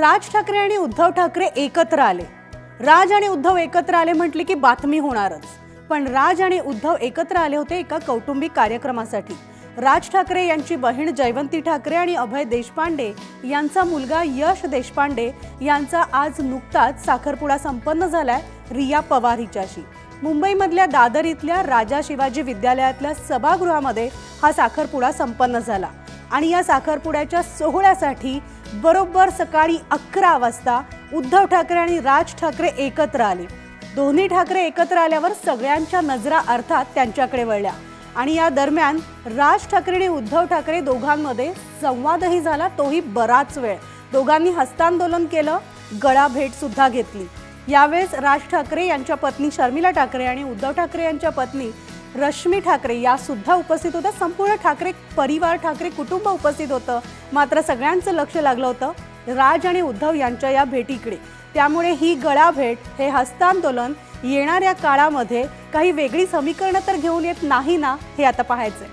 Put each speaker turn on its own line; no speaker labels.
राज ठाकरे आणि उद्धव ठाकरे एकत्र आले। राज आणि उद्धव एकत्र आले म्हटले की बातमी होणारच। पण राज आणि उद्धव एकत्र आले होते एका कौटुंबिक कार्यक्रमासाठी। राज ठाकरे यांची बहीण जयवंती ठाकरे आणि अभय देशपांडे यांचा मुलगा यश देशपांडे यांचा आज नुकताच साखरपुडा संपन्न झालाय रिया पवार हिच्याशी। मुंबईमधल्या दादर इथल्या राजा शिवाजी विद्यालयातल्या सभागृहामध्ये हा साखरपुडा संपन्न झाला आणि या साखरपुड्याच्या सोहळ्यासाठी बरोबर सकाळी 11 वाजता उद्धव ठाकरे आणि राज ठाकरे एकत्र आले। दोन्ही ठाकरे एकत्र आल्यावर सगळ्यांच्या नजरा अर्थात त्यांच्याकडे वळल्या आणि या दरम्यान राज ठाकरे आणि उद्धव ठाकरे दोघांमध्ये संवादही झाला, तोही बराच वेळ। दोघांनी हस्तांदोलन केलं, गळा भेट सुद्धा घेतली। यावेळेस राज ठाकरे यांच्या पत्नी शर्मिला ठाकरे आणि उद्धव ठाकरे यांच्या पत्नी रश्मी ठाकरे या सुद्धा उपस्थित होत्या। संपूर्ण ठाकरे परिवार, ठाकरे कुटुंब उपस्थित होतं। मात्र सगळ्यांचं लक्ष लागलं होतं राज आणि उद्धव यांच्या या भेटीकडे। त्यामुळे ही गळा भेट, हे हस्तांदोलन येणाऱ्या काळामध्ये काही वेगळी समीकरणं तर घेऊन येत नाही ना, हे आता पाहायचंय।